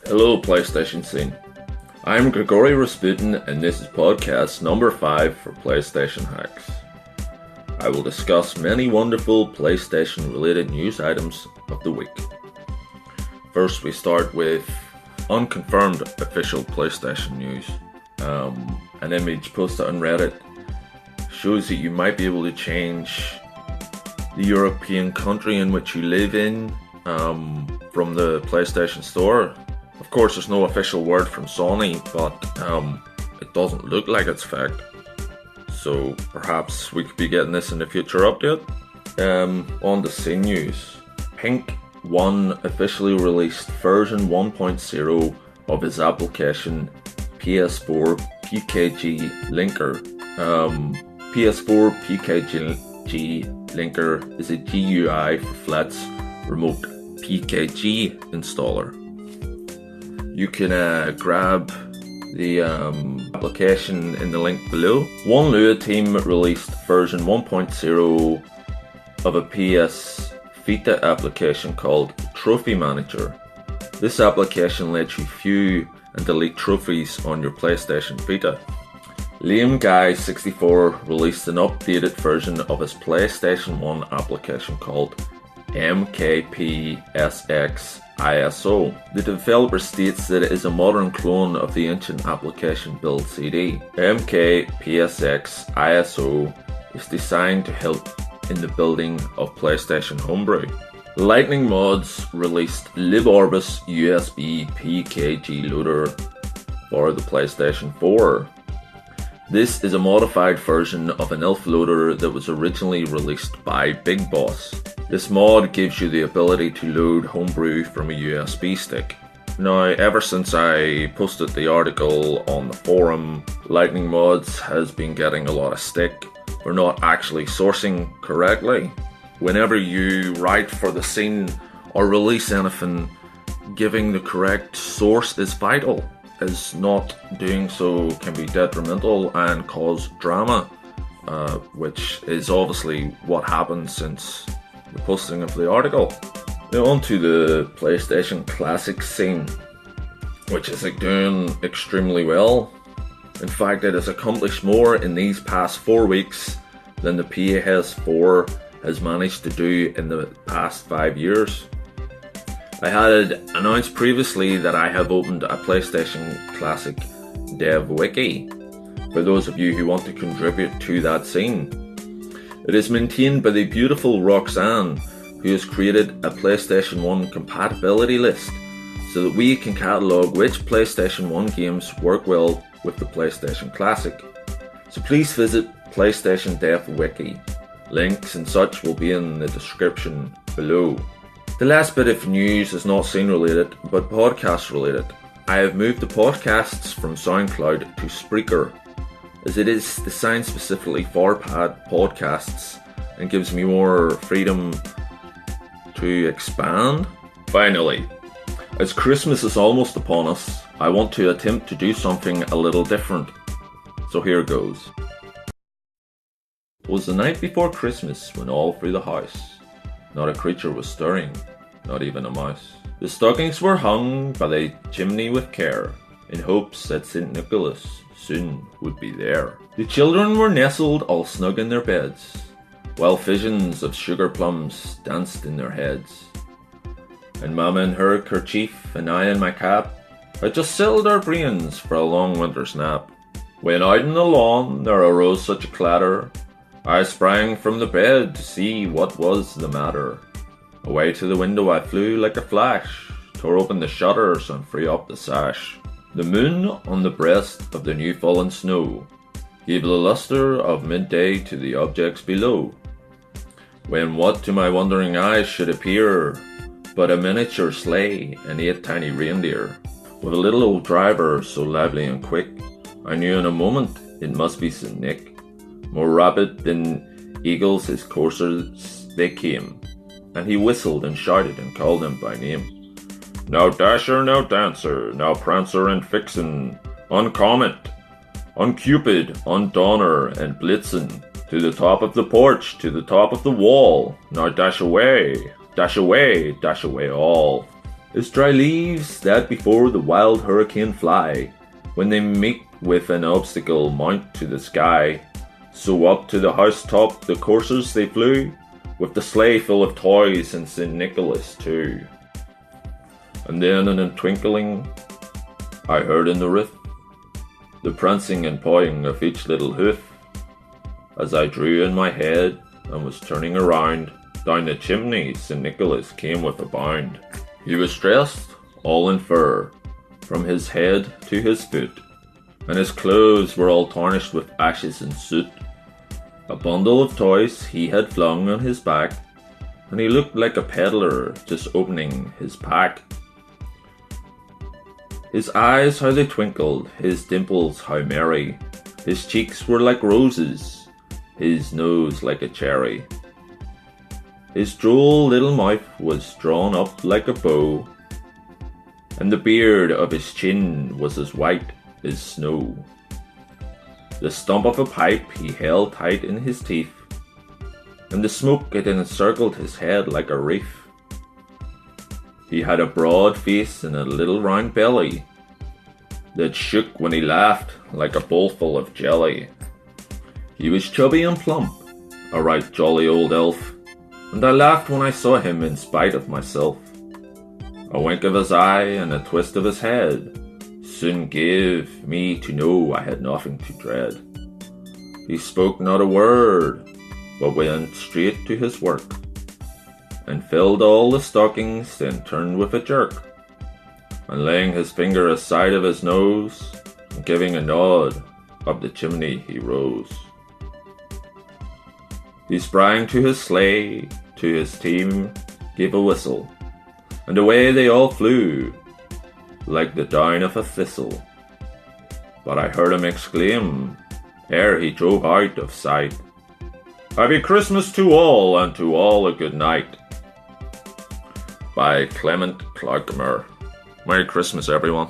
Hello PlayStation scene. I'm Grigory Rasputin and this is podcast number 5 for PlayStationHaX. I will discuss many wonderful PlayStation related news items of the week. First we start with unconfirmed official PlayStation news. An image posted on Reddit shows that you might be able to change the European country in which you live in from the PlayStation Store. Of course, there's no official word from Sony, but it doesn't look like it's fact. So perhaps we could be getting this in a future update. On the scene news, Pink 1 officially released version 1.0 of his application PS4 PKG Linker. PS4 PKG Linker is a GUI for Flat's remote PKG installer. You can grab the application in the link below. One Lua team released version 1.0 of a PS Vita application called Trophy Manager. This application lets you view and delete trophies on your PlayStation Vita. Liam Guy 64 released an updated version of his PlayStation 1 application called MKPSX ISO. The developer states that it is a modern clone of the ancient application build CD. MKPSX ISO is designed to help in the building of PlayStation Homebrew. Lightning Mods released LibOrbis USB PKG loader for the PlayStation 4. This is a modified version of an ELF loader that was originally released by Big Boss. This mod gives you the ability to load Homebrew from a USB stick. Now, ever since I posted the article on the forum, Lightning Mods has been getting a lot of stick for not actually sourcing correctly. Whenever you write for the scene or release anything, giving the correct source is vital, as not doing so can be detrimental and cause drama, which is obviously what happened since the posting of the article. Now on to the PlayStation Classic scene, which is doing extremely well. In fact, it has accomplished more in these past 4 weeks than the PS4 has managed to do in the past 5 years. I had announced previously that I have opened a PlayStation Classic Dev Wiki for those of you who want to contribute to that scene. It is maintained by the beautiful Roxanne, who has created a PlayStation 1 compatibility list so that we can catalogue which PlayStation 1 games work well with the PlayStation Classic. So please visit PlayStation Dev Wiki. Links and such will be in the description below. The last bit of news is not scene related, but podcast related. I have moved the podcasts from SoundCloud to Spreaker, as it is designed specifically for podcasts and gives me more freedom to expand. Finally, as Christmas is almost upon us, I want to attempt to do something a little different. So here goes. It was the night before Christmas when all through the house not a creature was stirring, not even a mouse. The stockings were hung by the chimney with care, in hopes that St. Nicholas soon would be there. The children were nestled all snug in their beds, while visions of sugar plums danced in their heads. And Mama in her kerchief and I in my cap had just settled our brains for a long winter's nap. When out on the lawn there arose such a clatter, I sprang from the bed to see what was the matter. Away to the window I flew like a flash, tore open the shutters and threw up the sash. The moon on the breast of the new fallen snow gave the lustre of midday to the objects below, when what to my wondering eyes should appear but a miniature sleigh and 8 tiny reindeer, with a little old driver so lively and quick, I knew in a moment it must be St. Nick. More rapid than eagles his coursers they came, and he whistled and shouted and called them by name. Now Dasher, now Dancer, now Prancer and Vixen, on Comet, on Cupid, on Donner and Blitzen, to the top of the porch, to the top of the wall, now dash away, dash away, dash away all. as dry leaves that before the wild hurricane fly, when they meet with an obstacle mount to the sky. So up to the housetop the coursers they flew, with the sleigh full of toys and St. Nicholas too. And then in a twinkling I heard in the roof the prancing and pawing of each little hoof. As I drew in my head and was turning around, down the chimney St. Nicholas came with a bound. He was dressed all in fur, from his head to his foot, and his clothes were all tarnished with ashes and soot. A bundle of toys he had flung on his back, and he looked like a peddler just opening his pack. His eyes how they twinkled, his dimples how merry, his cheeks were like roses, his nose like a cherry. His droll little mouth was drawn up like a bow, and the beard of his chin was as white as snow. The stump of a pipe he held tight in his teeth, and the smoke it encircled his head like a wreath. He had a broad face and a little round belly that shook when he laughed like a bowlful of jelly. He was chubby and plump, a right jolly old elf, and I laughed when I saw him in spite of myself. A wink of his eye and a twist of his head soon gave me to know I had nothing to dread. He spoke not a word, but went straight to his work, and filled all the stockings, then turned with a jerk, and laying his finger aside of his nose, and giving a nod, up the chimney he rose. He sprang to his sleigh, to his team gave a whistle, and away they all flew, like the down of a thistle. But I heard him exclaim, ere he drove out of sight, "Happy Christmas to all, and to all a good night." By Clement Clarkmer. Merry Christmas, everyone.